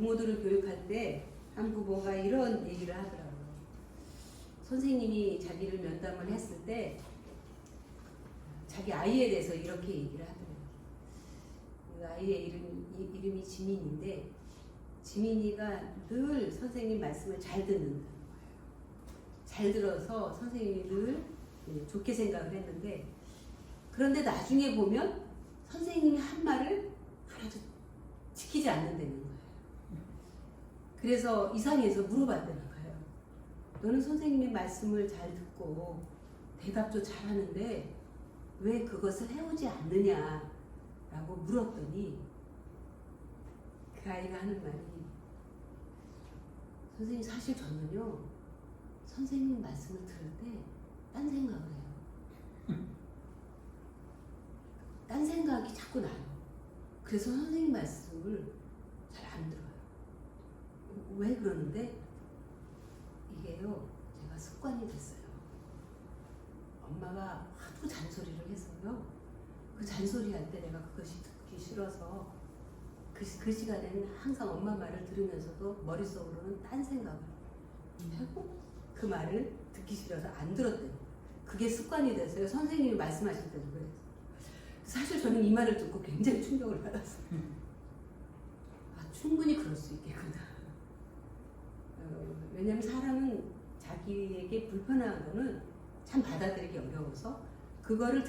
부모들을 교육할 때 한 부모가 이런 얘기를 하더라고요. 선생님이 자기를 면담을 했을 때 자기 아이에 대해서 이렇게 얘기를 하더라고요. 그 아이의 이름이 지민인데 지민이가 늘 선생님 말씀을 잘 듣는다는 거예요. 잘 들어서 선생님이 늘 좋게 생각을 했는데 그런데 나중에 보면 선생님이 한 말을 하나도 지키지 않는다는 거예요. 그래서 이상해서 물어봤다는 거예요. 너는 선생님의 말씀을 잘 듣고 대답도 잘하는데 왜 그것을 해오지 않느냐라고 물었더니 그 아이가 하는 말이 선생님 사실 저는요 선생님 말씀을 들을 때 딴 생각을 해요. 딴 생각이 자꾸 나요. 그래서 선생님 말씀을 잘 안 들어요. 왜 그러는데 이게요 제가 습관이 됐어요. 엄마가 하도 잔소리를 해서요 그 잔소리 할 때 내가 그것이 듣기 싫어서 그 시간에는 항상 엄마 말을 들으면서도 머릿속으로는 딴 생각을 하고 그 말을 듣기 싫어서 안 들었대요. 그게 습관이 됐어요. 선생님이 말씀하실 때도 그랬어요. 사실 저는 이 말을 듣고 굉장히 충격을 받았어요. 아, 충분히 그럴 수 있겠구나. 왜냐하면 사람은 자기에게 불편한 거는 참 받아들이기 어려워서 그거를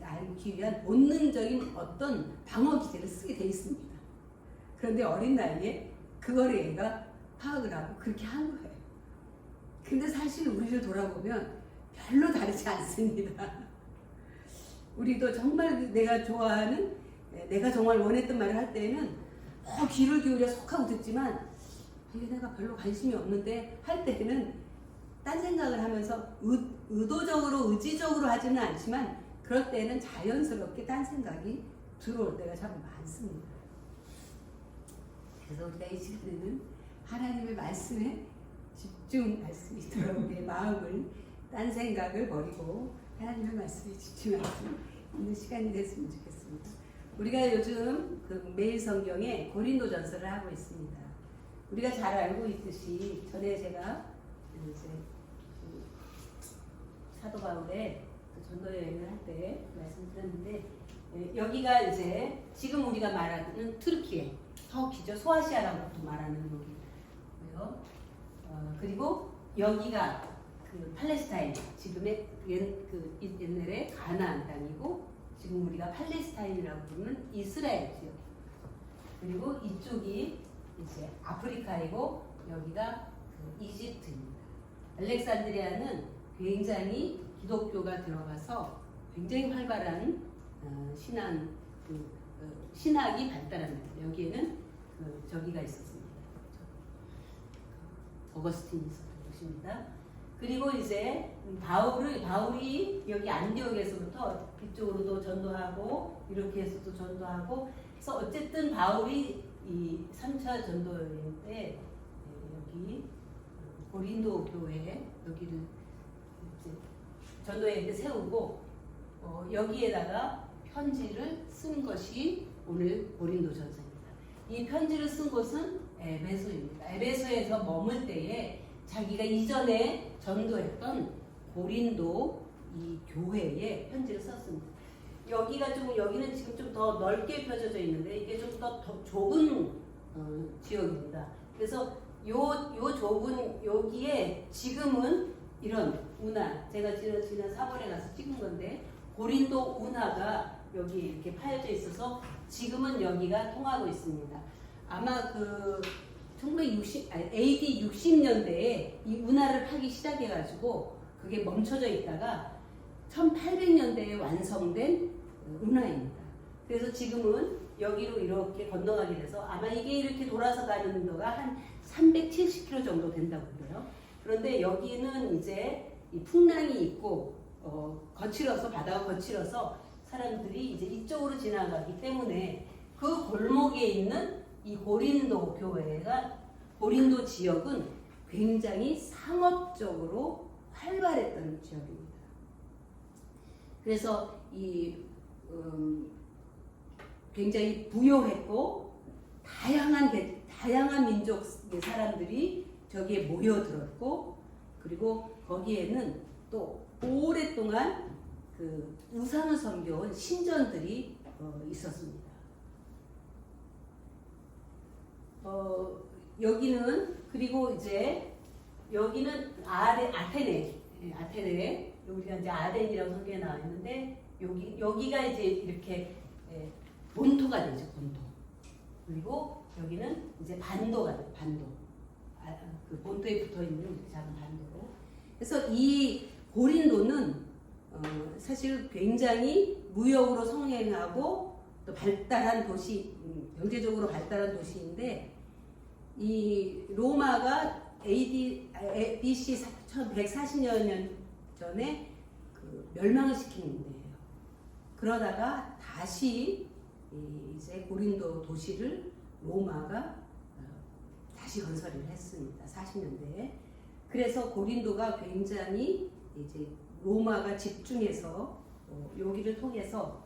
알기 위한 본능적인 어떤 방어 기제를 쓰게 돼 있습니다. 그런데 어린 나이에 그거를 얘가 파악을 하고 그렇게 한 거예요. 근데 사실 우리를 돌아보면 별로 다르지 않습니다. 우리도 정말 내가 좋아하는, 내가 정말 원했던 말을 할 때에는 귀를 기울여 속하고 듣지만 이게 내가 별로 관심이 없는데 할 때는 딴 생각을 하면서 의도적으로 의지적으로 하지는 않지만 그럴 때는 자연스럽게 딴 생각이 들어올 때가 참 많습니다. 그래서 우리가 이 시간에는 하나님의 말씀에 집중할 수 있도록 우리의 마음을 딴 생각을 버리고 하나님의 말씀에 집중할 수 있는 시간이 됐으면 좋겠습니다. 우리가 요즘 그 매일 성경에 고린도전서를 하고 있습니다. 우리가 잘 알고 있듯이 전에 제가 이제 사도 바울의 전도 여행을 할 때 말씀드렸는데 여기가 이제 지금 우리가 말하는 투르키에 터키죠. 소아시아라고 보통 말하는 여기고요. 그리고 여기가 그 팔레스타인 지금의 그 옛날에 가나안 땅이고 지금 우리가 팔레스타인이라고 부르는 이스라엘 지역. 그리고 이쪽이 이제 아프리카이고 여기가 그 이집트입니다. 알렉산드리아는 굉장히 기독교가 들어가서 굉장히 활발한 신학이 발달합니다. 여기에는 저기가 있었습니다. 어거스틴이 있었던 곳입니다. 그리고 이제 바울이 여기 안디옥에서부터 이쪽으로도 전도하고 이렇게 해서도 전도하고 그래서 어쨌든 바울이 이 3차 전도 여행 때 여기 고린도 교회 여기를 이제 전도 여행 때 세우고 여기에다가 편지를 쓴 것이 오늘 고린도전서입니다. 이 편지를 쓴 곳은 에베소입니다. 에베소에서 머물 때에 자기가 이전에 전도했던 고린도 이 교회에 편지를 썼습니다. 여기는 지금 좀 더 넓게 펴져져 있는데 이게 좀 더 좁은 지역입니다. 그래서 요 좁은 여기에 지금은 이런 운하 제가 지난 4월에 가서 찍은 건데 고린도 운하가 여기 이렇게 파여져 있어서 지금은 여기가 통하고 있습니다. 아마 그 AD 60년대에 이 운하를 파기 시작해가지고 그게 멈춰져 있다가 1800년대에 완성된 운하입니다. 그래서 지금은 여기로 이렇게 건너가게 돼서 아마 이게 이렇게 돌아서 가는 거가 한 370km 정도 된다고 그래요. 그런데 여기는 이제 이 풍랑이 있고 바다가 거칠어서 사람들이 이제 이쪽으로 지나가기 때문에 그 골목에 있는 이 고린도 지역은 굉장히 상업적으로 활발했던 지역입니다. 그래서 굉장히 부유했고 다양한 다양한 민족의 사람들이 저기에 모여들었고, 그리고 거기에는 또 오랫동안 그 우상을 섬겨온 신전들이 있었습니다. 여기는, 그리고 이제 여기는 아테네, 우리가 이제 아덴이라고 성경에 나와 있는데, 여기가 이제 이렇게 본토가 되죠, 본토. 그리고 여기는 이제 반도가 돼요, 반도. 그 본토에 붙어 있는 작은 반도로. 그래서 이 고린도는 사실 굉장히 무역으로 성행하고 또 발달한 도시, 경제적으로 발달한 도시인데, 이 로마가 BC 1140년 전에 그 멸망을 시키는 데예요. 그러다가 다시 이제 고린도 도시를 로마가 다시 건설을 했습니다. 40년대에. 그래서 고린도가 굉장히 이제 로마가 집중해서 여기를 통해서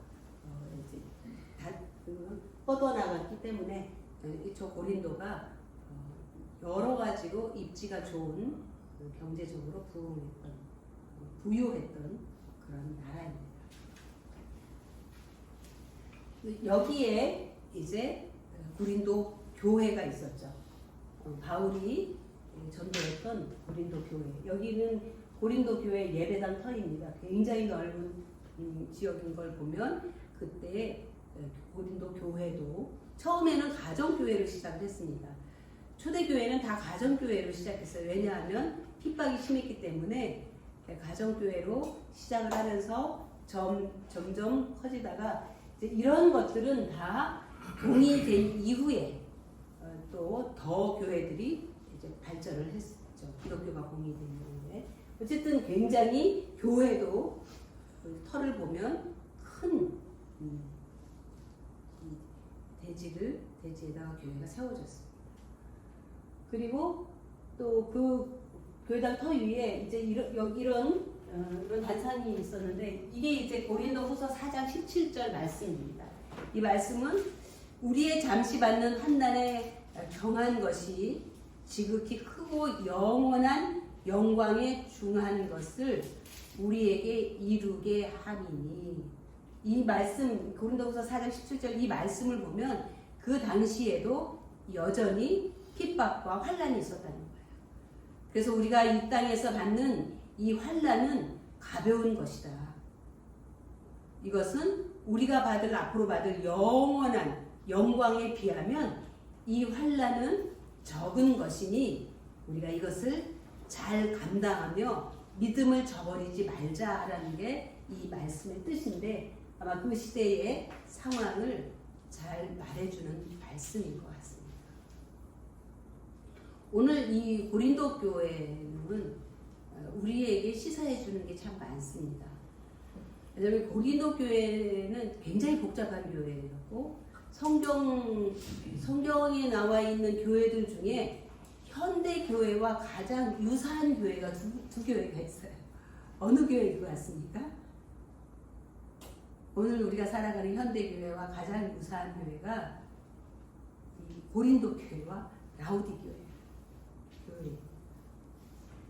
이제 뻗어나갔기 때문에 저 고린도가 여러 가지로 입지가 좋은 경제적으로 부유했던 그런 나라입니다. 여기에 이제 고린도 교회가 있었죠. 바울이 전도했던 고린도 교회. 여기는 고린도 교회 예배당 터입니다. 굉장히 넓은 지역인 걸 보면 그때 고린도 교회도 처음에는 가정교회를 시작했습니다. 초대교회는 다 가정교회로 시작했어요. 왜냐하면 핍박이 심했기 때문에 가정교회로 시작을 하면서 점점 커지다가 이제 이런 것들은 다 동의된 이후에 또 더 교회들이 이제 발전을 했죠. 기독교가 공의된 이후에. 어쨌든 굉장히 교회도 그 터를 보면 큰 대지에다가 교회가 세워졌습니다. 그리고 또 그 교회당 터 위에 이제 이런 단상이 있었는데, 이게 이제 고린도후서 4장 17절 말씀입니다. 이 말씀은 우리의 잠시 받는 환난에 경한 것이 지극히 크고 영원한 영광에 중한 것을 우리에게 이루게 하리니. 이 말씀, 고린도후서 4장 17절 이 말씀을 보면 그 당시에도 여전히 핍박과 환난이 있었다는 거예요. 그래서 우리가 이 땅에서 받는 이 환난은 가벼운 것이다. 이것은 우리가 앞으로 받을 영원한 영광에 비하면 이 환난은 적은 것이니 우리가 이것을 잘 감당하며 믿음을 저버리지 말자라는 게 이 말씀의 뜻인데, 아마 그 시대의 상황을 잘 말해주는 말씀인 것 같습니다. 오늘 이 고린도 교회는 우리에게 시사해 주는 게 참 많습니다. 왜냐하면 고린도 교회는 굉장히 복잡한 교회였고, 성경에 나와 있는 교회들 중에 현대 교회와 가장 유사한 교회가 두 교회가 있어요. 어느 교회인 것 같습니까? 오늘 우리가 살아가는 현대 교회와 가장 유사한 교회가 이 고린도 교회와 라우디 교회.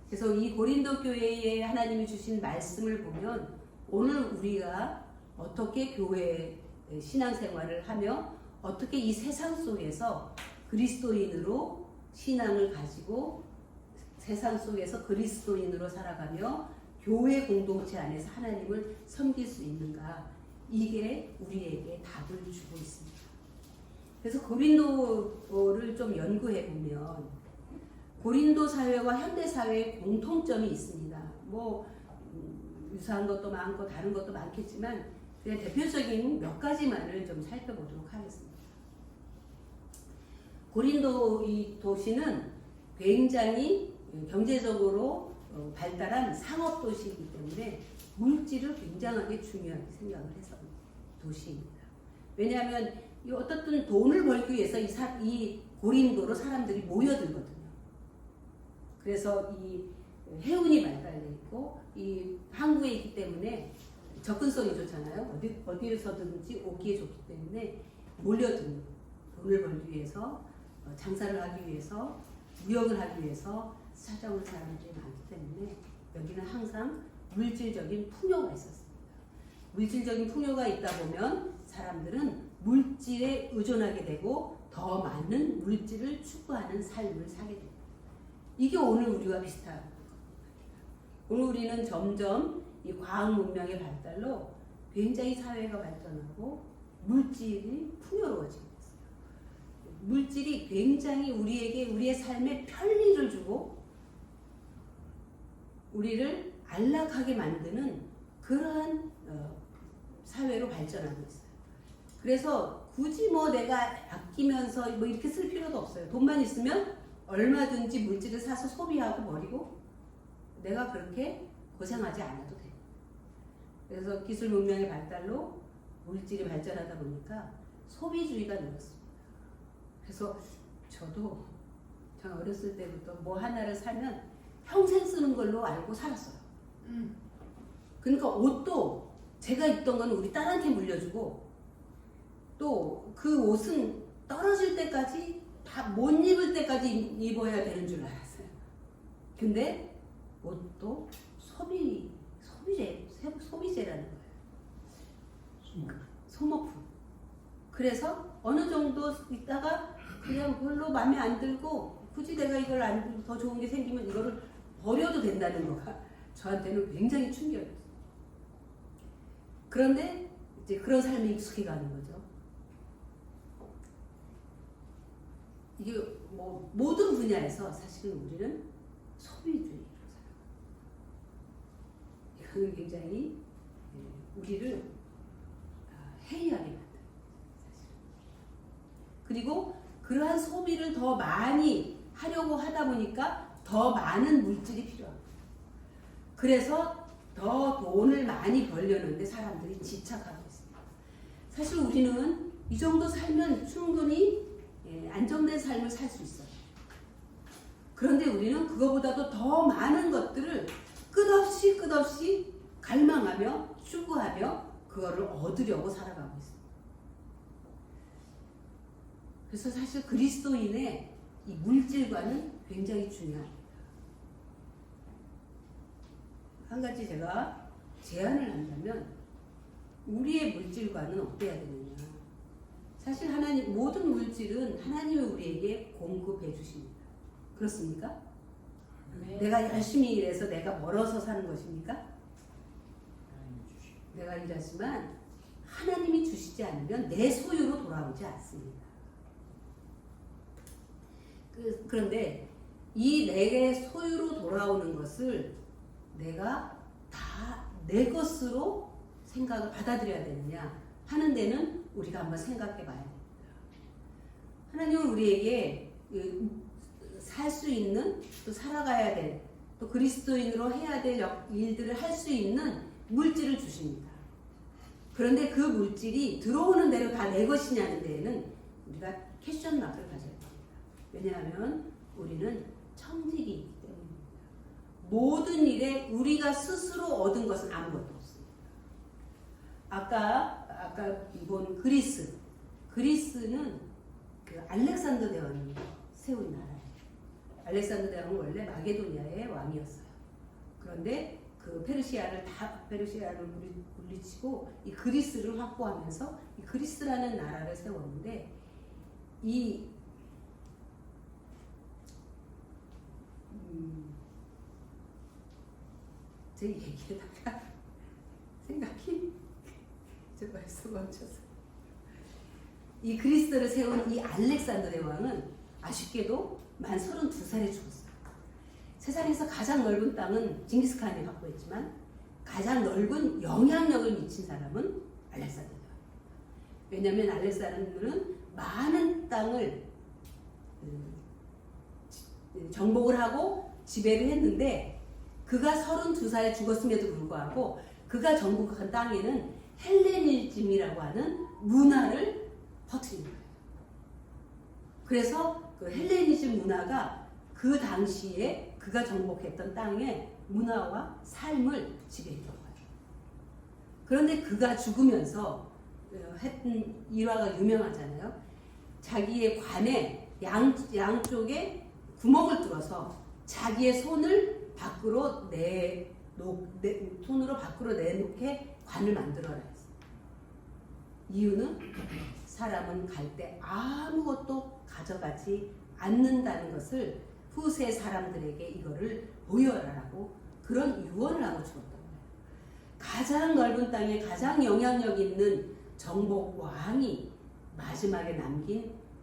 그래서 이 고린도 교회에 하나님이 주신 말씀을 보면 오늘 우리가 어떻게 교회 신앙생활을 하며 어떻게 이 세상 속에서 그리스도인으로 신앙을 가지고 세상 속에서 그리스도인으로 살아가며 교회 공동체 안에서 하나님을 섬길 수 있는가, 이게 우리에게 답을 주고 있습니다. 그래서 고린도를 좀 연구해 보면 고린도 사회와 현대 사회의 공통점이 있습니다. 유사한 것도 많고 다른 것도 많겠지만 그냥 대표적인 몇 가지만을 좀 살펴보도록 하겠습니다. 고린도 이 도시는 굉장히 경제적으로 발달한 상업 도시이기 때문에 물질을 굉장하게 중요하게 생각을 해서 도시입니다. 왜냐하면 어떻든 돈을 벌기 위해서 이 고린도로 사람들이 모여들거든요. 그래서 이 해운이 발달되어 있고 이 항구에 있기 때문에 접근성이 좋잖아요. 어디에서든지 오기에 좋기 때문에 몰려드는, 돈을 벌기 위해서 장사를 하기 위해서, 무역을 하기 위해서 찾아온 사람들이 많기 때문에 여기는 항상 물질적인 풍요가 있었습니다. 물질적인 풍요가 있다 보면 사람들은 물질에 의존하게 되고 더 많은 물질을 추구하는 삶을 살게 됩니다. 이게 오늘 우리와 비슷한 겁니다. 오늘 우리는 점점 이 과학 문명의 발달로 굉장히 사회가 발전하고 물질이 풍요로워지고 있어요. 물질이 굉장히 우리에게 우리의 삶에 편리를 주고 우리를 안락하게 만드는 그러한 사회로 발전하고 있어요. 그래서 굳이 뭐 내가 아끼면서 뭐 이렇게 쓸 필요도 없어요. 돈만 있으면 얼마든지 물질을 사서 소비하고 버리고 내가 그렇게 고생하지 않아도 돼요. 그래서 기술 문명의 발달로 물질이 발전하다 보니까 소비주의가 늘었습니다. 그래서 저도 제가 어렸을 때부터 뭐 하나를 사면 평생 쓰는 걸로 알고 살았어요. 그러니까 옷도 제가 입던 건 우리 딸한테 물려주고 또 그 옷은 떨어질 때까지 다 못 입을 때까지 입어야 되는 줄 알았어요. 근데 옷도 소비재라는 거예요. 소모품. 그래서 어느 정도 있다가 그냥 별로 마음에 안 들고 굳이 내가 이걸 안 더 좋은 게 생기면 이거를 버려도 된다는 거가 저한테는 굉장히 충격이었어요. 그런데 이제 그런 삶에 익숙해가는 거죠. 이게 뭐 모든 분야에서 사실은 우리는 소비주의로 살아요. 이거는 굉장히 우리를 해이하게 만들어요. 사실. 그리고 그러한 소비를 더 많이 하려고 하다 보니까 더 많은 물질이 필요합니다. 그래서 더 돈을 많이 벌려는데 사람들이 집착하고 있습니다. 사실 우리는 이 정도 살면 충분히 안정된 삶을 살 수 있어요. 그런데 우리는 그거보다도 더 많은 것들을 끝없이 갈망하며 추구하며 그거를 얻으려고 살아가고 있습니다. 그래서 사실 그리스도인의 이 물질과는 굉장히 중요합니다. 한 가지 제가 제안을 한다면 우리의 물질과는 어때야 되느냐. 사실 하나님 모든 물질은 하나님이 우리에게 공급해 주십니다. 그렇습니까? 네. 내가 열심히 일해서 내가 벌어서 사는 것입니까? 내가 일하지만 하나님이 주시지 않으면 내 소유로 돌아오지 않습니다. 그런데 이 내게 소유로 돌아오는 것을 내가 다 내 것으로 생각을 받아들여야 되느냐 하는 데는 우리가 한번 생각해 봐야 됩니다. 하나님은 우리에게 살 수 있는, 또 살아가야 될, 또 그리스도인으로 해야 될 일들을 할 수 있는 물질을 주십니다. 그런데 그 물질이 들어오는 대로 다 내 것이냐는 데에는 우리가 퀘스천 마크를 가져야 됩니다. 왜냐하면 우리는 청직이 있기 때문입니다. 모든 일에 우리가 스스로 얻은 것은 아무것도 없습니다. 아까 본 그리스는 그 알렉산더 대왕이 세운 나라예요. 알렉산더 대왕은 원래 마게도니아의 왕이었어요. 그런데 그 페르시아를 물리치고 이 그리스를 확보하면서 이 그리스라는 나라를 세웠는데 제 얘기에다가 생각이 제 벌써 멈춰서 이 그리스를 세운 이 알렉산더 대왕은 아쉽게도 만 32살에 죽었어요. 세상에서 가장 넓은 땅은 징기스칸이 확보했지만 가장 넓은 영향력을 미친 사람은 알렉산더 대왕입니다. 왜냐하면 알렉산더는 많은 땅을 정복을 하고 지배를 했는데 그가 32살에 죽었음에도 불구하고 그가 정복한 땅에는 헬레니즘이라고 하는 문화를 퍼뜨린 거예요. 그래서 그 헬레니즘 문화가 그 당시에 그가 정복했던 땅의 문화와 삶을 지배했던 거예요. 그런데 그가 죽으면서 했던 일화가 유명하잖아요. 자기의 관에 양쪽에 구멍을 뚫어서 자기의 손을 손으로 밖으로 내놓게 관을 만들어라 했어요. 이유는 사람은 갈 때 아무것도 가져가지 않는다는 것을 후세 사람들에게 이거를 보여라라고 그런 유언을 하고 죽었던 거예요. 가장 넓은 땅에 가장 영향력 있는 정복 왕이 마지막에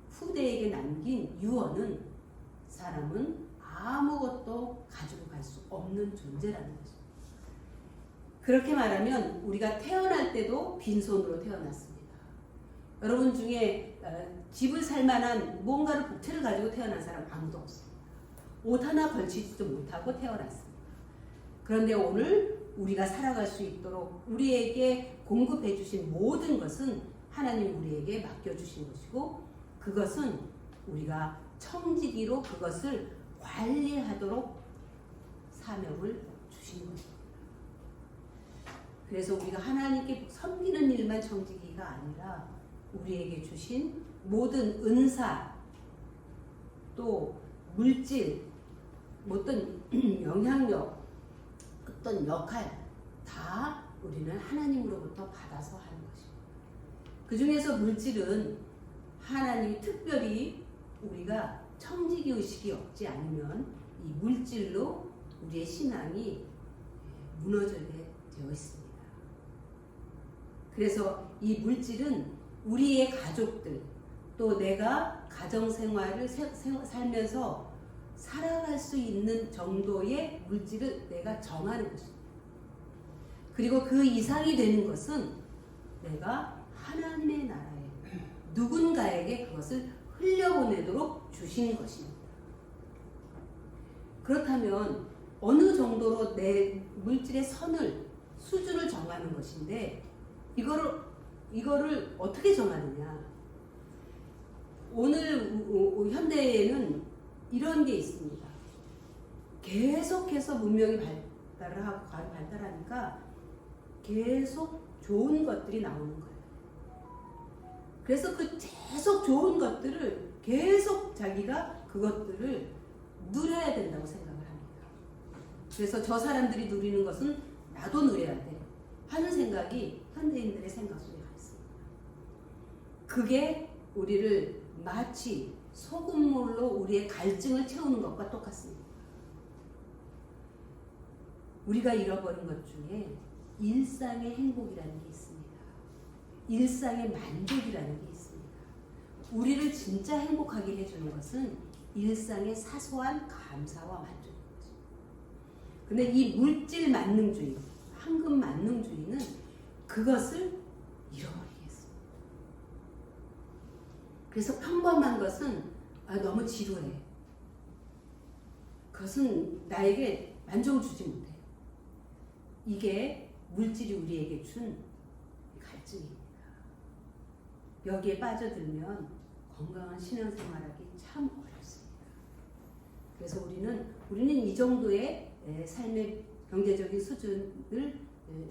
후대에게 남긴 유언은 사람은 아무것도 가지고 갈 수 없는 존재라는 거죠. 그렇게 말하면 우리가 태어날 때도 빈손으로 태어났습니다. 여러분 중에 집을 살 만한 뭔가를 복채를 가지고 태어난 사람 아무도 없습니다. 옷 하나 걸치지도 못하고 태어났습니다. 그런데 오늘 우리가 살아갈 수 있도록 우리에게 공급해 주신 모든 것은 하나님 우리에게 맡겨주신 것이고, 그것은 우리가 청지기로 그것을 관리하도록 사명을 주신 것입니다. 그래서 우리가 하나님께 섬기는 일만 청지기가 아니라 우리에게 주신 모든 은사, 또 물질, 어떤 영향력, 어떤 역할 다 우리는 하나님으로부터 받아서 하는 것입니다. 그 중에서 물질은 하나님이 특별히 우리가 청지기 의식이 없지 않으면 이 물질로 우리의 신앙이 무너지게 되어 있습니다. 그래서 이 물질은 우리의 가족들, 또 내가 가정생활을 살면서 살아갈 수 있는 정도의 물질을 내가 정하는 것입니다. 그리고 그 이상이 되는 것은 내가 하나님의 나라에 누군가에게 그것을 흘려보내도록 주신 것입니다. 그렇다면 어느 정도로 내 물질의 수준을 정하는 것인데, 이거를 어떻게 정하느냐? 오늘 현대에는 이런 게 있습니다. 계속해서 문명이 발달하니까 계속 좋은 것들이 나오는 거예요. 그래서 그 계속 좋은 것들을 계속 자기가 그것들을 누려야 된다고 생각을 합니다. 그래서 저 사람들이 누리는 것은 나도 누려야 돼 하는 생각이 현대인들의 생각 속에 있습니다. 그게 우리를 마치 소금물로 우리의 갈증을 채우는 것과 똑같습니다. 우리가 잃어버린 것 중에 일상의 행복이라는 게 있습니다. 일상의 만족이라는 게 있습니다. 우리를 진짜 행복하게 해주는 것은 일상의 사소한 감사와 만족입니다. 근데 이 물질 만능주의, 황금 만능주의는 그것을 잃어버리겠습니다. 그래서 평범한 것은 너무 지루해. 그것은 나에게 만족을 주지 못해. 이게 물질이 우리에게 준 갈증입니다. 여기에 빠져들면 건강한 신앙생활하기 참 어렵습니다. 그래서 우리는 이 정도의 삶의 경제적인 수준을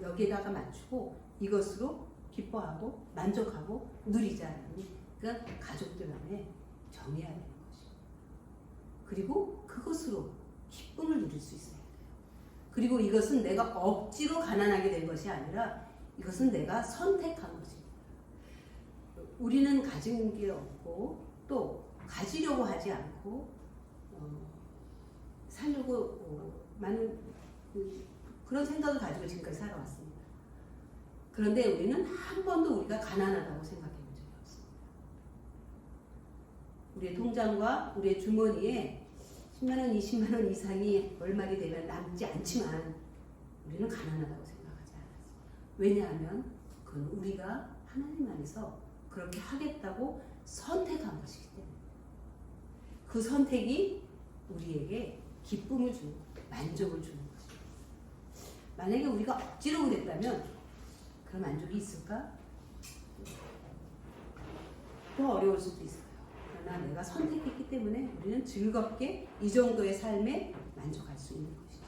여기에다가 맞추고 이것으로 기뻐하고 만족하고 누리자는, 그러니까 가족들 안에 정해야 되는 것입니다. 그리고 그것으로 기쁨을 누릴 수 있어야 돼요. 그리고 이것은 내가 억지로 가난하게 된 것이 아니라 이것은 내가 선택한 것입니다. 우리는 가진 게 없고 또 가지려고 하지 않고 살려고 많은 그런 생각을 가지고 지금까지 살아왔습니다. 그런데 우리는 한 번도 우리가 가난하다고 생각해 본 적이 없습니다. 우리의 통장과 우리의 주머니에 10만 원, 20만 원 이상이 월말이 되면 남지 않지만 우리는 가난하다고 생각하지 않았습니다. 왜냐하면 그건 우리가 하나님 안에서 그렇게 하겠다고 선택한 것이기 때문에, 그 선택이 우리에게 기쁨을 주는, 만족을 주는 것입니다. 만약에 우리가 억지로 그랬다면 그런 만족이 있을까? 더 어려울 수도 있어요. 그러나 내가 선택했기 때문에 우리는 즐겁게 이 정도의 삶에 만족할 수 있는 것이죠.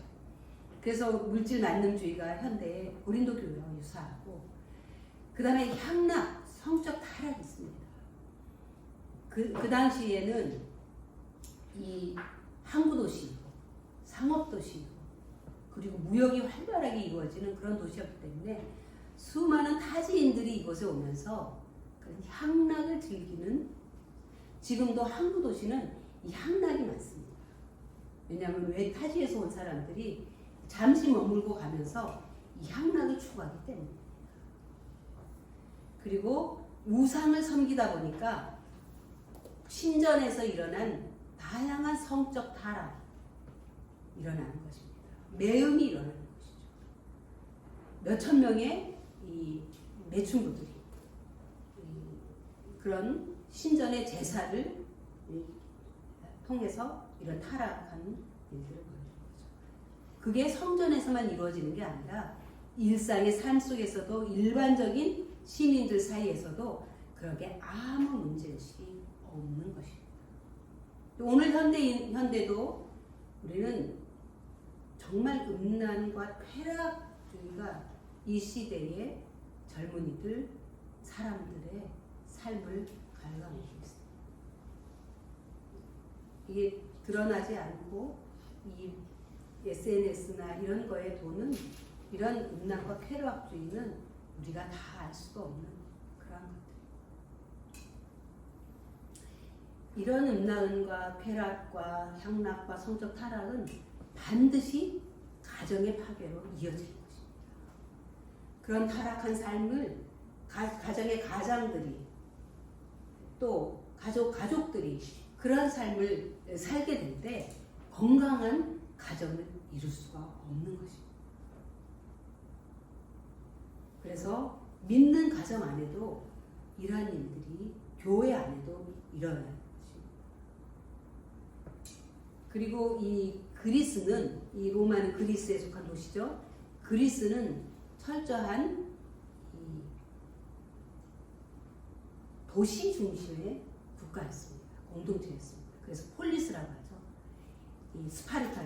그래서 물질 만능주의가 현대의 고린도 교회와 유사하고, 그 다음에 향락, 성적 타락이 있습니다. 그 당시에는 이 항구 도시이고 상업 도시이고 그리고 무역이 활발하게 이루어지는 그런 도시였기 때문에 수많은 타지인들이 이곳에 오면서 그런 향락을 즐기는, 지금도 항구 도시는 이 향락이 많습니다. 왜냐하면 왜 타지에서 온 사람들이 잠시 머물고 가면서 이 향락을 추구하기 때문에. 그리고 우상을 섬기다 보니까 신전에서 일어난 다양한 성적 타락이 일어나는 것입니다. 매음이 일어나는 것이죠. 몇천 명의 이 매춘부들이 그런 신전의 제사를 통해서 이런 타락한 일들을 보여주는 거죠. 그게 성전에서만 이루어지는 게 아니라 일상의 삶 속에서도 일반적인 시민들 사이에서도 그렇게 아무 문제의식이 없는 것입니다. 오늘 현대도 우리는 정말 음란과 쾌락주의가 이 시대의 젊은이들, 사람들의 삶을 갉아먹고 있습니다. 이게 드러나지 않고 이 SNS나 이런 거에 도는 이런 음란과 쾌락주의는 우리가 다 알 수가 없는 그런 것들. 이런 음란과 쾌락과 향락과 성적 타락은 반드시 가정의 파괴로 이어질 것입니다. 그런 타락한 삶을 가정의 가장들이 또 가족들이 그런 삶을 살게 될 때 건강한 가정을 이룰 수가 없는 것입니다. 그래서 믿는 가정 안에도 이러한 일들이 교회 안에도 일어나는 것입니다. 그리고 이 그리스는, 이 로마는 그리스에 속한 도시죠. 그리스는 철저한 이 도시 중심의 국가였습니다. 공동체였습니다. 그래서 폴리스라고 하죠. 이 스파르타,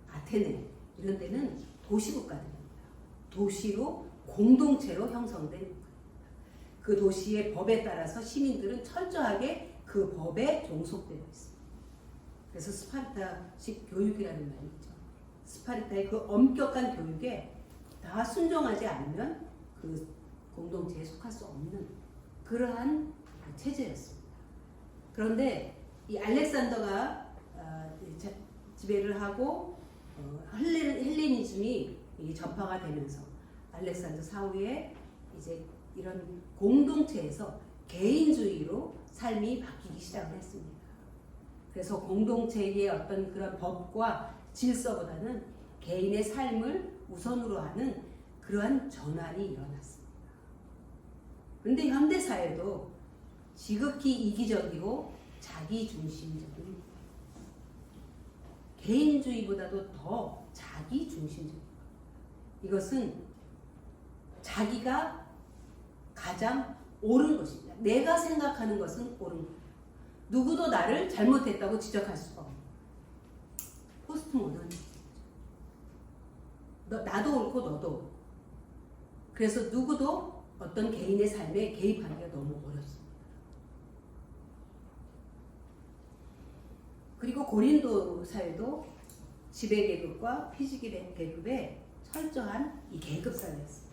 아테네 이런 데는 도시 국가들입니다. 도시로 공동체로 형성된 국가입니다. 그 도시의 법에 따라서 시민들은 철저하게 그 법에 종속되어 있습니다. 그래서 스파르타식 교육이라는 말이 있죠. 스파르타의 그 엄격한 교육에 다 순종하지 않으면 그 공동체에 속할 수 없는 그러한 체제였습니다. 그런데 이 알렉산더가 지배를 하고 헬레니즘이 전파가 되면서 알렉산더 사후에 이제 이런 공동체에서 개인주의로 삶이 바뀌기 시작을 했습니다. 그래서 공동체의 어떤 그런 법과 질서보다는 개인의 삶을 우선으로 하는 그러한 전환이 일어났습니다. 그런데 현대사회도 지극히 이기적이고 자기중심적인, 개인주의보다도 더 자기중심적인, 이것은 자기가 가장 옳은 것입니다. 내가 생각하는 것은 옳은 것. 누구도 나를 잘못했다고 지적할 수가 없는 포스트 모더니즘. 나도 옳고 너도 옳고. 그래서 누구도 어떤 개인의 삶에 개입하기가 너무 어렵습니다. 그리고 고린도 사회도 지배계급과 피지계급의 철저한 이 계급 사회였습니다.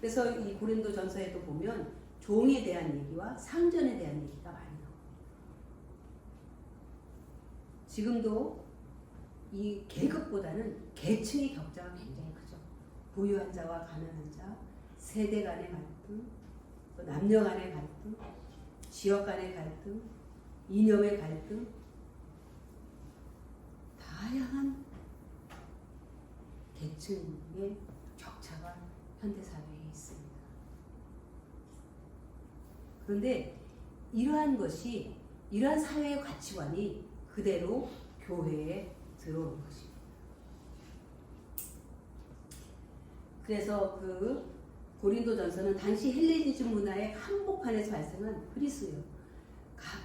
그래서 이 고린도 전서에도 보면 종에 대한 얘기와 상전에 대한 얘기가 많이 나옵니다. 지금도 이 계급보다는 계층의 격차가 굉장히 크죠. 부유한 자와 가난한 자, 세대 간의 갈등, 또 남녀 간의 갈등, 지역 간의 갈등, 이념의 갈등, 다양한 계층의 격차가 현대사회에 있습니다. 그런데 이러한 것이, 이러한 사회의 가치관이 그대로 교회에 들어온 것입니다. 그래서 그 고린도전서는 당시 헬레니즘 문화의 한복판에서 발생한 그리스요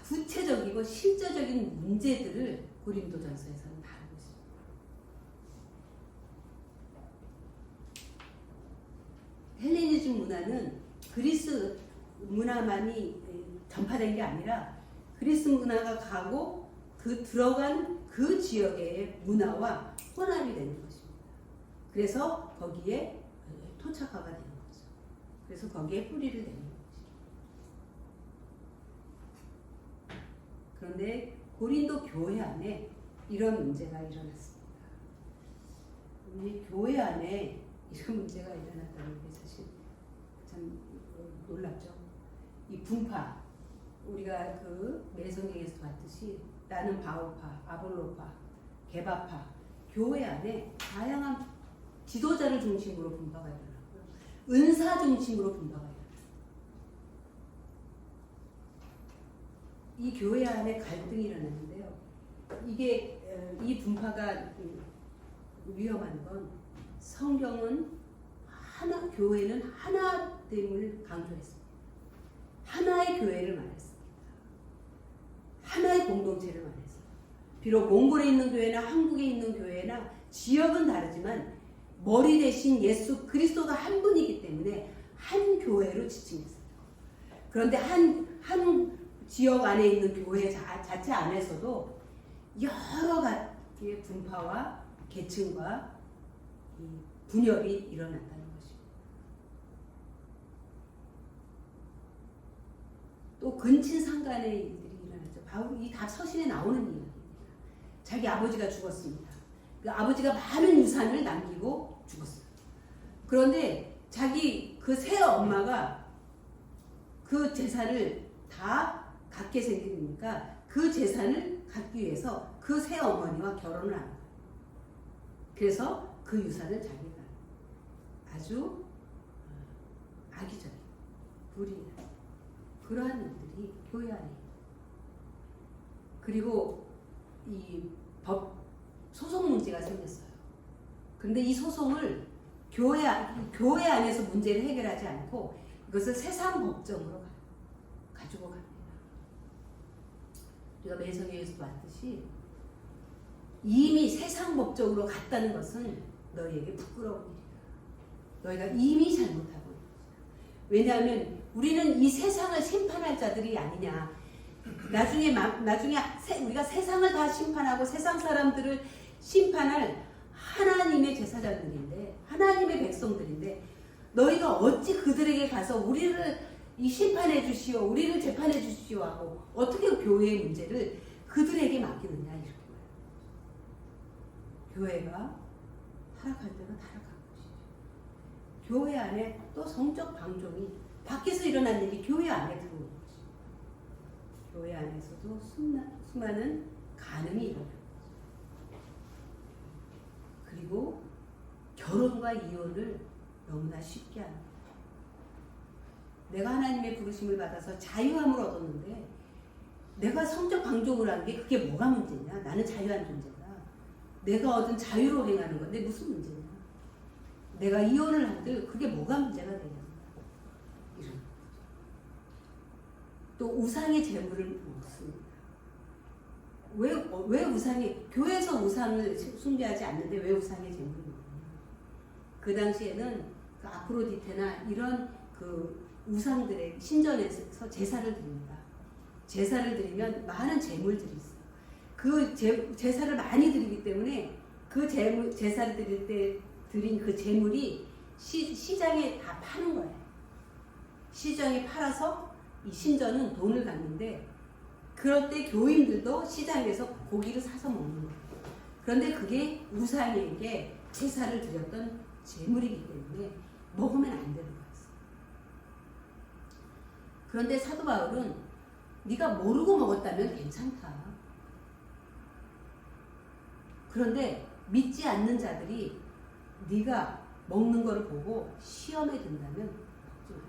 구체적이고 실제적인 문제들을 고린도전서에서는 다루고 있습니다. 헬레니즘 문화는 그리스 문화만이 전파된 게 아니라 그리스 문화가 가고 그 들어간 그 지역의 문화와 혼합이 되는 것입니다. 그래서 거기에 토착화가 되는 거죠. 그래서 거기에 뿌리를 내는 거죠. 그런데 고린도 교회 안에 이런 문제가 일어났습니다. 우리 교회 안에 이런 문제가 일어났다는 게 사실 참 놀랍죠. 이 분파, 우리가 그 매성경에서 봤듯이 나는 바울파, 아볼로파, 게바파, 교회 안에 다양한 지도자를 중심으로 분파가 일어났고요. 은사 중심으로 분파가 일어났어요. 이 교회 안에 갈등이 일어났는데요. 이게 이 분파가 위험한 건 성경은 하나, 교회는 하나됨을 강조했습니다. 하나의 교회를 말했습니다. 하나의 공동체를 말했어요. 비록 몽골에 있는 교회나 한국에 있는 교회나 지역은 다르지만 머리 대신 예수 그리스도가 한 분이기 때문에 한 교회로 지칭했어요. 그런데 한 지역 안에 있는 교회 자체 안에서도 여러 가지의 분파와 계층과 분열이 일어났다는 것입니다. 또 근친상간의 일들이 일어났죠. 바울이 다 서신에 나오는 이야기입니다. 자기 아버지가 죽었습니다. 그 아버지가 많은 유산을 남기고 죽었어요. 그런데 자기 그 새 엄마가 그 재산을 다 갖게 생기니까 그 재산을 갖기 위해서 그 새 어머니와 결혼을 한 거예요. 그래서 그 유산을 자기가 아주 악의적인 불의한 그러한 일들이 교회 안에 있고, 그리고 이 법 소송 문제가 생겼어요. 근데 이 소송을 교회 안에서 문제를 해결하지 않고 이것을 세상 법정으로 가지고 갑니다. 우리가 매성경에서 봤듯이 이미 세상 법정으로 갔다는 것은 너희에게 부끄러운 일이다. 너희가 이미 잘못하고 있다. 왜냐하면 우리는 이 세상을 심판할 자들이 아니냐. 나중에 우리가 세상을 다 심판하고 세상 사람들을 심판할 하나님의 제사장들인데, 하나님의 백성들인데, 너희가 어찌 그들에게 가서 우리를 이 심판해 주시오, 우리를 재판해 주시오 하고 어떻게 교회의 문제를 그들에게 맡기느냐, 이렇게 말해요. 교회가 타락할 때는 타락한 것이죠. 교회 안에 또 성적 방종이 밖에서 일어난 일이 교회 안에 들어오는 것이죠. 교회 안에서도 수많은 간음이 일어나는 거죠. 그리고 결혼과 이혼을 너무나 쉽게 합니다. 내가 하나님의 부르심을 받아서 자유함을 얻었는데 내가 성적 방종을 한 게 그게 뭐가 문제냐? 나는 자유한 존재다. 내가 얻은 자유로 행하는 건데 무슨 문제냐? 내가 이혼을 한들 그게 뭐가 문제가 되냐? 이런 거죠. 또 우상의 재물을 먹습니다. 왜 교회에서 우상을 숭배하지 않는데 왜 우상의 재물을 먹느냐? 그 당시에는 그 아프로디테나 이런 그 우상들의 신전에서 제사를 드립니다. 제사를 드리면 많은 재물들이 있어요. 그 제사를 많이 드리기 때문에 그 제사를 드릴 때 드린 그 재물이 시장에 다 파는 거예요. 시장에 팔아서 이 신전은 돈을 갖는데, 그럴 때 교인들도 시장에서 고기를 사서 먹는 거예요. 그런데 그게 우상에게 제사를 드렸던 재물이기 때문에 먹으면 안 되는 거였어요. 그런데 사도 바울은 네가 모르고 먹었다면 괜찮다. 그런데 믿지 않는 자들이 네가 먹는 거를 보고 시험에 든다면 먹지 마라.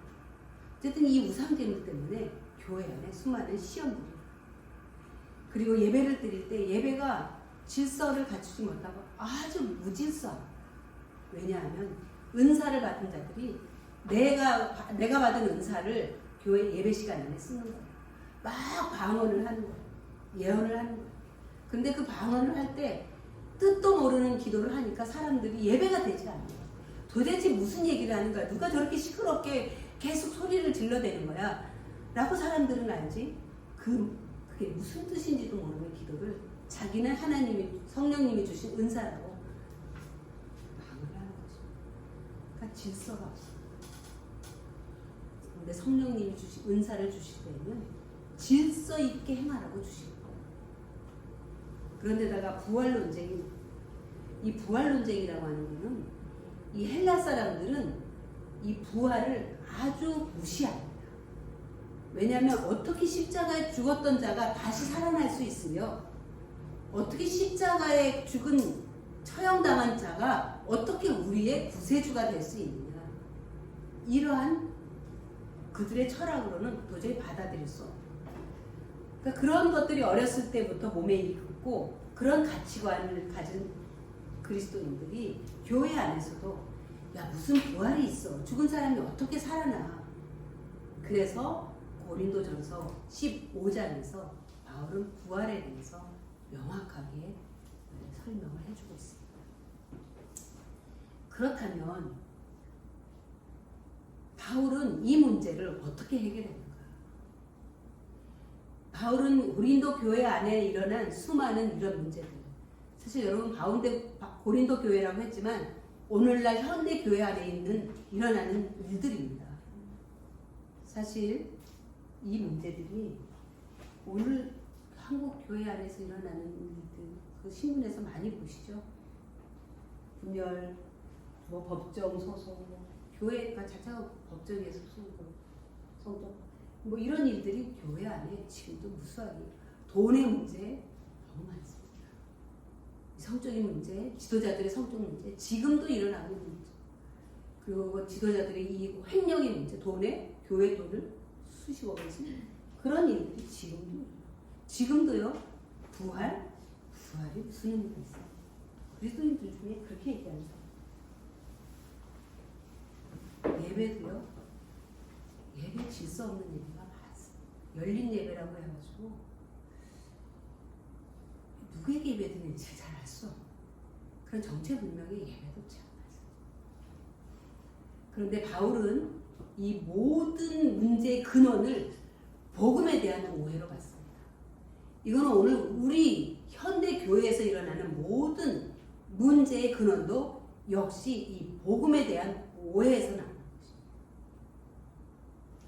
어쨌든 이 우상제물 때문에 교회 안에 수많은 시험들이, 그리고 예배를 드릴 때 예배가 질서를 갖추지 못하고 아주 무질서. 왜냐하면 은사를 받은 자들이 내가 받은 은사를 교회 예배 시간 안에 쓰는 거예요. 막 방언을 하는 거예요. 예언을 하는 거예요. 근데 그 방언을 할 때 뜻도 모르는 기도를 하니까 사람들이 예배가 되지 않아요. 도대체 무슨 얘기를 하는 거야? 누가 저렇게 시끄럽게 계속 소리를 질러대는 거야? 라고 사람들은 알지. 그 그게 무슨 뜻인지도 모르는 기도를 자기는 하나님이 성령님이 주신 은사라고 방을 하는 거죠. 그러니까 질서가 없어. 근데 성령님이 주신 은사를 주실 때는 질서 있게 행하라고 주시는 거예요. 그런데다가 부활 논쟁이, 이 부활 논쟁이라고 하는 거는 이 헬라 사람들은 이 부활을 아주 무시합니다. 왜냐하면 어떻게 십자가에 죽었던 자가 다시 살아날 수 있으며 어떻게 십자가에 죽은 처형당한 자가 어떻게 우리의 구세주가 될 수 있느냐. 이러한 그들의 철학으로는 도저히 받아들일 수 없어요. 그러니까 그런 것들이 어렸을 때부터 몸에 익었고 그런 가치관을 가진 그리스도인들이 교회 안에서도 야 무슨 부활이 있어. 죽은 사람이 어떻게 살아나. 그래서 고린도전서 15장에서 바울은 부활에 대해서 명확하게 설명을 해주고 있습니다. 그렇다면 바울은 이 문제를 어떻게 해결했는가? 바울은 고린도 교회 안에 일어난 수많은 이런 문제들, 사실 여러분 고린도 교회라고 했지만 오늘날 현대 교회 안에 일어나는 일들입니다. 사실 이 문제들이 오늘 한국 교회 안에서 일어나는 일들, 그 신문에서 많이 보시죠. 분열, 법정 소송, 교회가 자체가 법정에서 성적, 이런 일들이 교회 안에 지금도 무수하게 돈의 문제 너무 많습니다. 성적인 문제, 지도자들의 성적 문제, 지금도 일어나고 있는 문제. 그리고 지도자들의 이 횡령의 문제, 교회 돈을 수십억 원씩 그런 일들이 지금도요. 부활이 무슨 의미가 있어요? 그리스도인들 중에 그렇게 얘기하는 사람. 예배도요. 예배 질서 없는 예배가 많습니다. 열린 예배라고 해가지고 누구에게 예배드는지 잘 알 수 없는 그런 정체불명의 예배도 참 많습니다. 그런데 바울은 이 모든 문제의 근원을 복음에 대한 오해로 봤습니다. 이거는 오늘 우리 현대 교회에서 일어나는 모든 문제의 근원도 역시 이 복음에 대한 오해에서 나는 것입니다.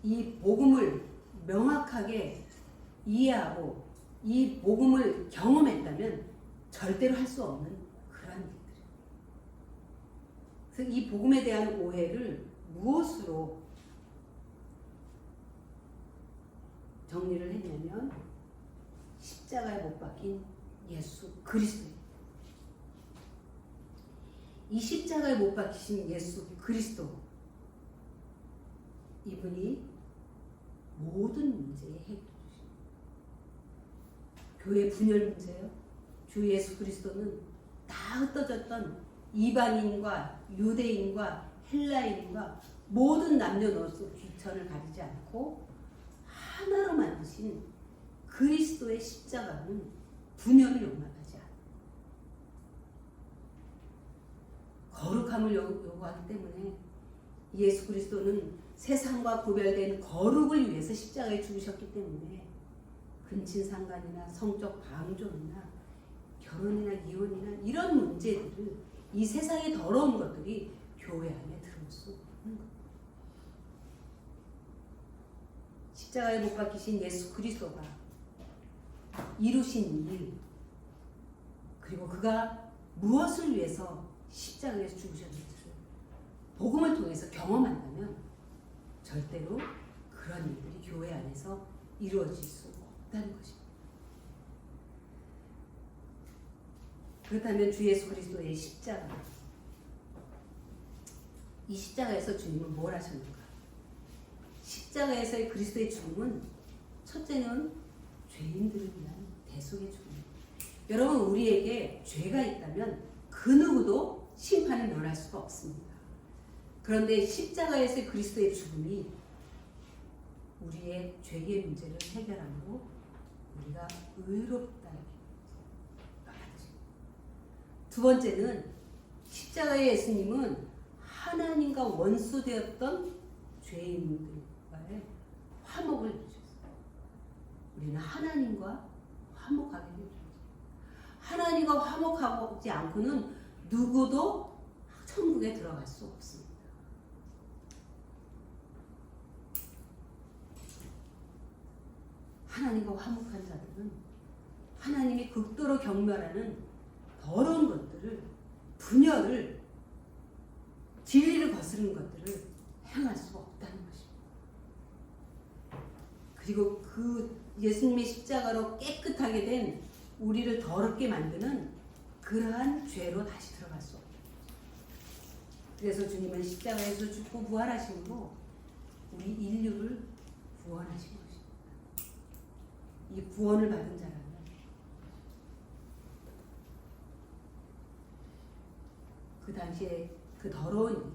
이 복음을 명확하게 이해하고 이 복음을 경험했다면 절대로 할 수 없는 그런 일들입니다. 그래서 이 복음에 대한 오해를 무엇으로 정리를 했냐면 십자가에 못 박힌 예수 그리스도입니다. 이 십자가에 못 박히신 예수 그리스도, 이분이 모든 문제의 해결이십니다. 교회 분열 문제요. 주 예수 그리스도는 다 흩어졌던 이방인과 유대인과 헬라인과 모든 남녀노소 귀천을 가리지 않고 하나로 만드신 그리스도의 십자가는 분열을 용납하지 않아요. 거룩함을 요구하기 때문에 예수 그리스도는 세상과 구별된 거룩을 위해서 십자가에 죽으셨기 때문에 근친상간이나 성적 방종이나 결혼이나 이혼이나 이런 문제들을, 이 세상의 더러운 것들이 교회 안에 들어올 수 없는 거예요. 십자가에 못 박히신 예수 그리스도가 이루신 일, 그리고 그가 무엇을 위해서 십자가에서 죽으셨는지를 복음을 통해서 경험한다면 절대로 그런 일들이 교회 안에서 이루어질 수 없다는 것입니다. 그렇다면 주 예수 그리스도의 십자가, 이 십자가에서 주님은 뭘 하셨는가? 십자가에서의 그리스도의 죽음은 첫째는 죄인들을 위한 대속의 죽음입니다. 여러분, 우리에게 죄가 있다면 그 누구도 심판을 면할 수가 없습니다. 그런데 십자가에서의 그리스도의 죽음이 우리의 죄의 문제를 해결함으로 우리가 의롭다는 말이죠. 두 번째는 십자가의 예수님은 하나님과 원수되었던 죄인들과의 화목을 이루셨어요. 우리는 하나님과 화목하게 되는 거죠. 하나님과 화목하지 않고는 누구도 천국에 들어갈 수 없습니다. 하나님과 화목한 자들은 하나님이 극도로 경멸하는 더러운 것들을, 분열을, 진리를 거스르는 것들을 행할 수가 없다는 것입니다. 그리고 그 예수님의 십자가로 깨끗하게 된 우리를 더럽게 만드는 그러한 죄로 다시 들어갈 수 없다. 그래서 주님은 십자가에서 죽고 부활하심으로 우리 인류를 구원하신 것입니다. 이 구원을 받은 자라면 그 당시에 그 더러운 일들,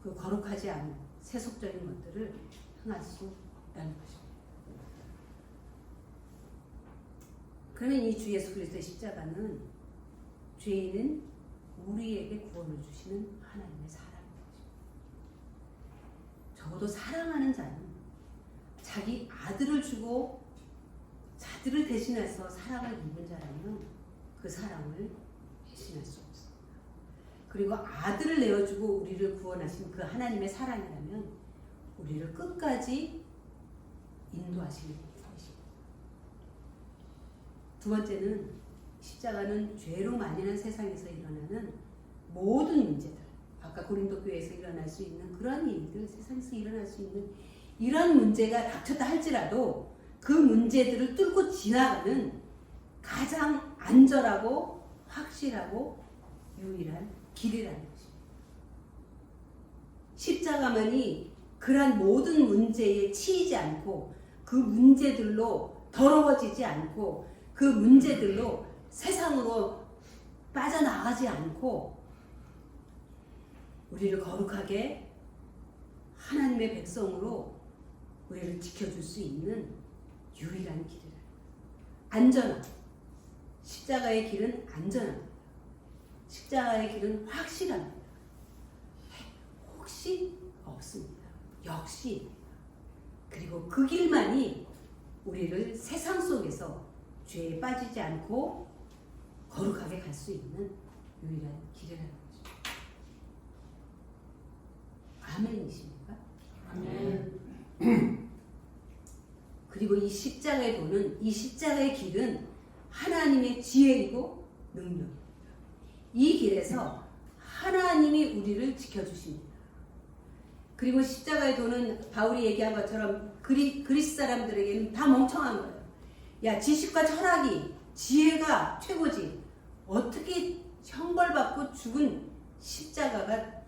그 거룩하지 않은 세속적인 것들을 행할 수 없다는 것입니다. 그러면 이 주 예수 그리스도의 십자가는 죄인은 우리에게 구원을 주시는 하나님의 사랑인 것입니다. 적어도 사랑하는 자는 자기 아들을 주고 자들을 대신해서 사랑을 입은 자라면 그 사랑을 배신할 수 없습니다. 그리고 아들을 내어주고 우리를 구원하신 그 하나님의 사랑이라면 우리를 끝까지 인도하시는 것입니다. 두 번째는 십자가는 죄로 만연한 세상에서 일어나는 모든 문제들, 아까 고린도 교회에서 일어날 수 있는 그러한 일들, 세상에서 일어날 수 있는 이런 문제가 닥쳤다 할지라도 그 문제들을 뚫고 지나가는 가장 안전하고 확실하고 유일한 길이라는 것입니다. 십자가만이 그러한 모든 문제에 치이지 않고 그 문제들로 더러워지지 않고 그 문제들로 세상으로 빠져나가지 않고 우리를 거룩하게 하나님의 백성으로 우리를 지켜줄 수 있는 유일한 길이라. 안전함. 십자가의 길은 안전합니다. 십자가의 길은 확실합니다. 혹시 없습니다. 역시. 그리고 그 길만이 우리를 세상 속에서 죄에 빠지지 않고 거룩하게 갈 수 있는 유일한 길이라는 거죠. 아멘이십니까? 아멘. 그리고 이 십자가의 도는, 이 십자가의 길은 하나님의 지혜이고 능력입니다. 이 길에서 하나님이 우리를 지켜주십니다. 그리고 십자가의 도는 바울이 얘기한 것처럼 그리스 사람들에게는 다 멍청한 거예요. 야, 지식과 철학이, 지혜가 최고지. 어떻게 형벌받고 죽은 십자가가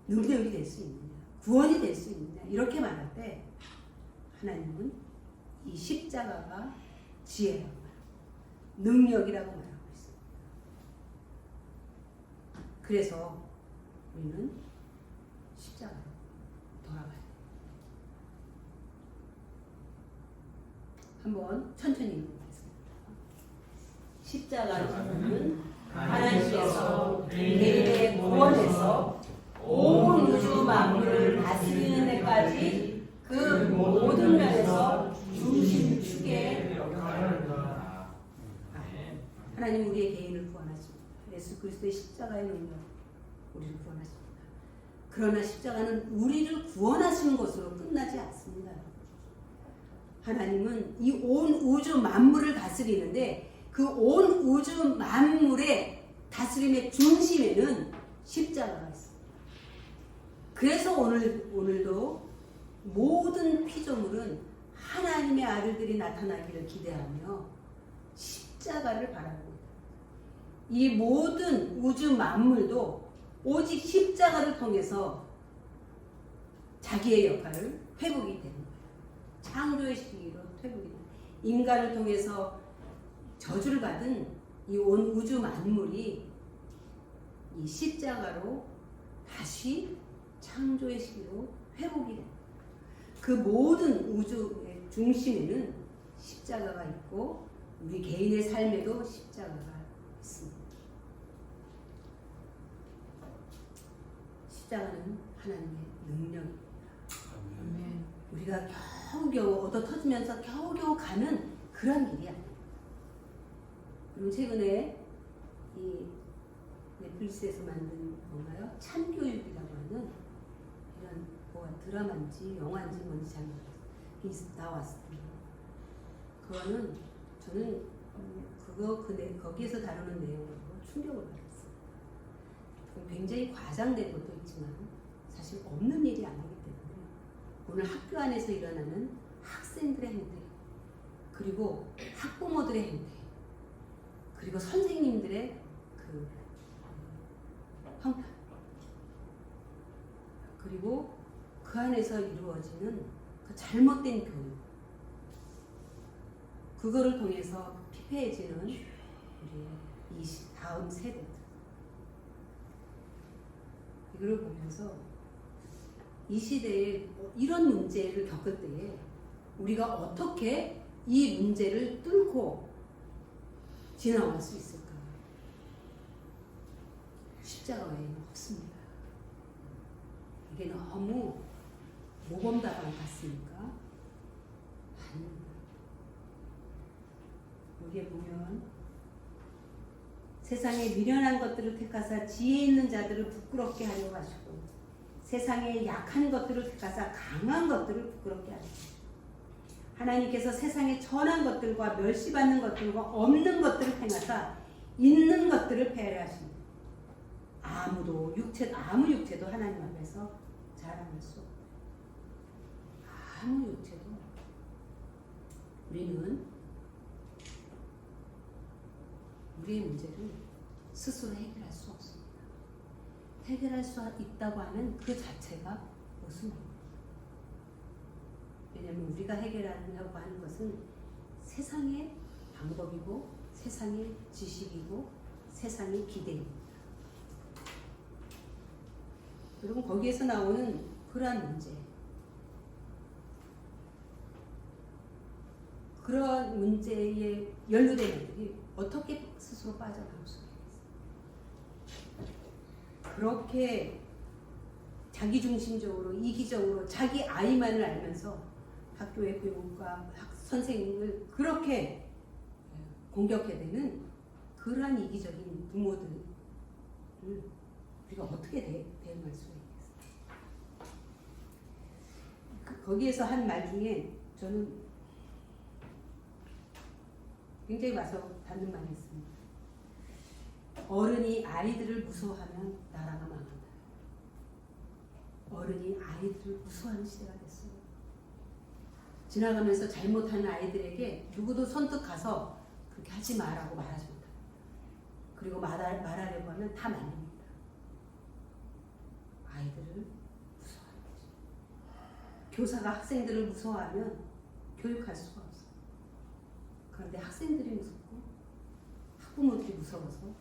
능력이 될 수 있느냐, 구원이 될 수 있느냐, 이렇게 말할 때 하나님은 이 십자가가 지혜라고 말하고 능력이라고 말하고 있습니다. 그래서 우리는 십자가로 돌아가야 돼요. 한번 천천히 읽어보겠습니다. 십자가는 하나님께서 개인의 구원에서 온 우주 만물을 다스리는 데까지 그 모든 면에서 중심축의 역할을 하나님 우리의 개인을 구원하십니다. 예수 그리스도의 십자가의 능력 우리를 구원하십니다. 그러나 십자가는 우리를 구원하시는 것으로 끝나지 않습니다. 하나님은 이 온 우주 만물을 다스리는데 그 온 우주 만물의 다스림의 중심에는 십자가가 있습니다. 그래서 오늘도 모든 피조물은 하나님의 아들들이 나타나기를 기대하며 십자가를 바라봅니다. 이 모든 우주 만물도 오직 십자가를 통해서 자기의 역할을 회복이 되는 거예요. 창조의 시기로 회복이 됩니다. 인간을 통해서 저주를 받은 이 온 우주 만물이 이 십자가로 다시 창조의 시기로 회복이 됩니다. 그 모든 우주의 중심에는 십자가가 있고 우리 개인의 삶에도 십자가가 있습니다. 십자가는 하나님의 능력입니다. 우리가 겨우겨우 얻어 터지면서 겨우겨우 가는 그런 길이 아니에요. 그리고 최근에 이 넷플릭스에서 만든 뭔가요? 참교육이라고 하는 이런 뭐 드라마인지 영화인지 뭔지 잘 모르겠어요. 나왔습니다. 그거는 저는 거기에서 다루는 내용으로 충격을 받았어요. 굉장히 과장된 것도 있지만 사실 없는 일이 아니기 때문에 오늘 학교 안에서 일어나는 학생들의 행태, 그리고 학부모들의 행태, 그리고 선생님들의 그 형편, 그리고 그 안에서 이루어지는 그 잘못된 교육, 그거를 통해서 피폐해지는 우리의 이 다음 세대들, 이걸 보면서 이 시대에 이런 문제를 겪을 때에 우리가 어떻게 이 문제를 뚫고 지나갈 수 있을까? 십자가 외에는 없습니다. 이게 너무 모범답안 같습니까? 아닙니다. 여기에 보면 세상에 미련한 것들을 택하사 지혜 있는 자들을 부끄럽게 하려고 하시고 세상에 약한 것들을 택하사 강한 것들을 부끄럽게 하시고 하나님께서 세상에 전한 것들과 멸시받는 것들과 없는 것들을 행하사 있는 것들을 폐하십니다. 아무 육체도 하나님 앞에서 자랑할 수 없고 아무 육체도 우리는 우리의 문제를 스스로 해결할 수 없습니다. 해결할 수 있다고 하는 그 자체가 모순입니다. 왜냐하면 우리가 해결하려고 하는 것은 세상의 방법이고 세상의 지식이고 세상의 기대입니다. 여러분 거기에서 나오는 그러한 문제, 그러한 문제에 연루된 애들이 어떻게 스스로 빠져나올 수가 있겠어요? 그렇게 자기중심적으로 이기적으로 자기 아이만을 알면서 학교의 교육과 선생님을 그렇게 공격해대는 그러한 이기적인 부모들을 우리가 어떻게 대응할 수가 있겠어요? 거기에서 한 말 중에 저는 굉장히 와서 닿는 말이 있습니다. 어른이 아이들을 무서워하면 나라가 망한다. 어른이 아이들을 무서워하는 시대가 됐어요. 지나가면서 잘못하는 아이들에게 누구도 선뜻 가서 그렇게 하지 마라고 말하지 못합니다. 그리고 말하려고 하면 다 말립니다. 아이들을 무서워하는 거죠. 교사가 학생들을 무서워하면 교육할 수가 없어요. 그런데 학생들이 무섭고 학부모들이 무서워서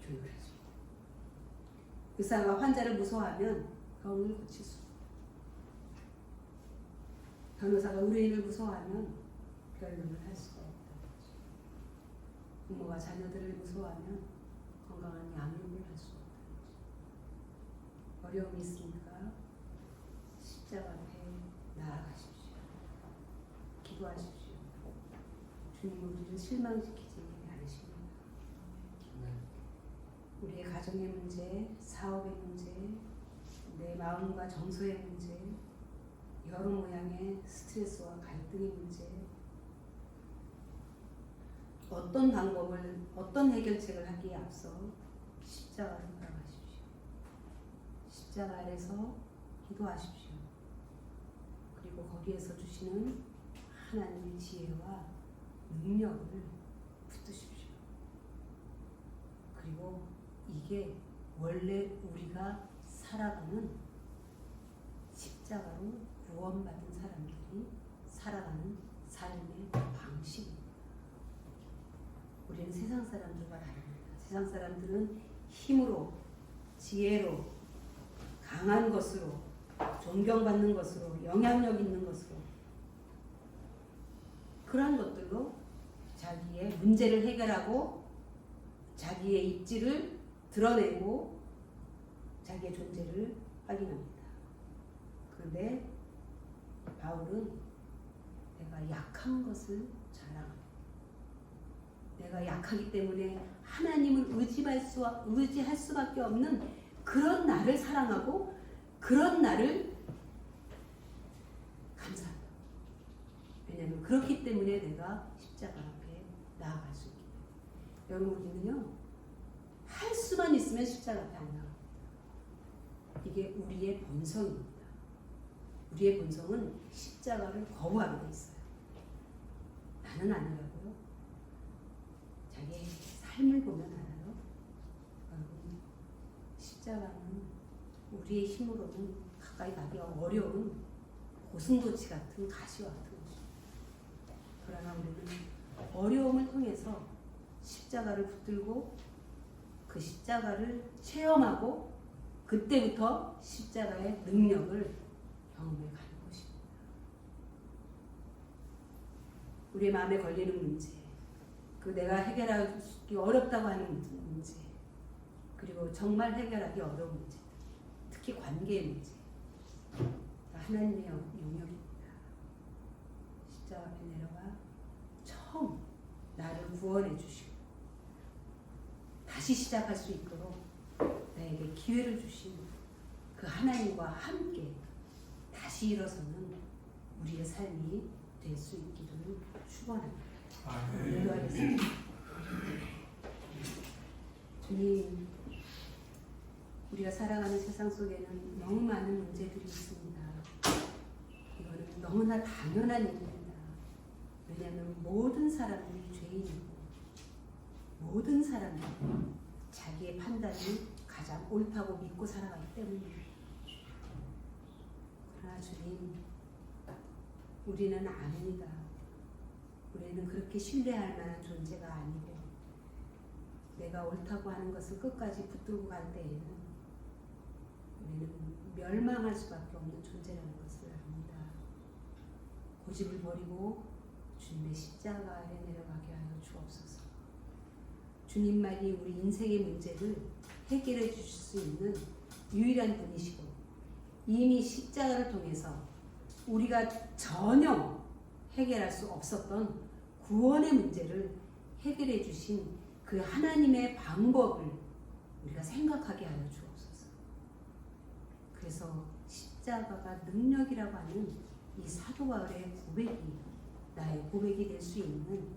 교육을 할 수 없어요. 의사가 환자를 무서워하면 병을 고칠 수 없어요. 변호사가 의뢰인을 무서워하면 변론을 할 수가 없다는 거죠. 부모가 자녀들을 무서워하면 건강한 양육을 할 수가 없다는 거죠. 어려움이 있습니까? 십자가 앞에 나아가십시오. 기도하십시오. 주님은 우리를 실망시키지 않으십니다. 우리의 가정의 문제, 사업의 문제, 내 마음과 정서의 문제, 여러 모양의 스트레스와 갈등의 문제, 어떤 방법을, 어떤 해결책을 하기에 앞서 십자가로 나가십시오. 십자가 아래서 기도하십시오. 그리고 거기에서 주시는 하나님의 지혜와 능력을 붙드십시오. 그리고 이게 원래 우리가 살아가는 십자가로 구원받은 사람들이 살아가는 삶의 방식입니다. 우리는 세상 사람들과 다릅니다. 세상 사람들은 힘으로, 지혜로, 강한 것으로, 존경받는 것으로, 영향력 있는 것으로, 그러한 것들로 자기의 문제를 해결하고 자기의 입지를 드러내고 자기의 존재를 확인합니다. 그런데 바울은 내가 약한 것을 자랑합니다. 내가 약하기 때문에 하나님을 의지할 수밖에 없는 그런 나를 사랑하고 그런 나를 감사한다. 왜냐하면 그렇기 때문에 내가 십자가 앞에 나아갈 수 있기 때문에. 여러분, 우리는요 할 수만 있으면 십자가 앞에 안 나갑니다. 이게 우리의 본성입니다. 우리의 본성은 십자가를 거부하게 돼 있어요. 나는 아니라고요. 자기의 삶을 보면 알아요. 여러분, 십자가는 우리의 힘으로는 가까이 가기 어려운 고슴도치 같은 가시와 같은 것입니다. 그러나 우리는 어려움을 통해서 십자가를 붙들고 그 십자가를 체험하고 그때부터 십자가의 능력을 경험해 가는 것입니다. 우리의 마음에 걸리는 문제, 그 내가 해결하기 어렵다고 하는 문제, 그리고 정말 해결하기 어려운 문제, 특히 관계의 문제, 하나님의 영역입니다. 십자가 앞에 내려가 처음 나를 구원해 주시고 다시 시작할 수 있도록 나에게 기회를 주신 그 하나님과 함께 다시 일어서는 우리의 삶이 될 수 있기를 축원합니다. 기도하겠습니다. 주님, 우리가 살아가는 세상 속에는 너무 많은 문제들이 있습니다. 이거는 너무나 당연한 일입니다. 왜냐하면 모든 사람들이 죄인이고 모든 사람들이 자기의 판단이 가장 옳다고 믿고 살아가기 때문입니다. 그러나 주님, 우리는 압니다. 우리는 그렇게 신뢰할 만한 존재가 아니고 내가 옳다고 하는 것을 끝까지 붙들고 갈 때에는 우리는 멸망할 수밖에 없는 존재라는 것을 압니다. 고집을 버리고 주님의 십자가 아래 내려가게 하여 주옵소서. 주님만이 우리 인생의 문제를 해결해 주실 수 있는 유일한 분이시고 이미 십자가를 통해서 우리가 전혀 해결할 수 없었던 구원의 문제를 해결해 주신 그 하나님의 방법을 우리가 생각하게 하여 주옵소서. 그래서 십자가가 능력이라고 하는 이 사도 바울의 고백이 나의 고백이 될 수 있는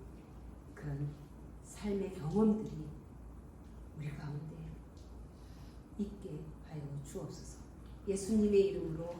그런 삶의 경험들이 우리 가운데 있게 하여 주옵소서. 예수님의 이름으로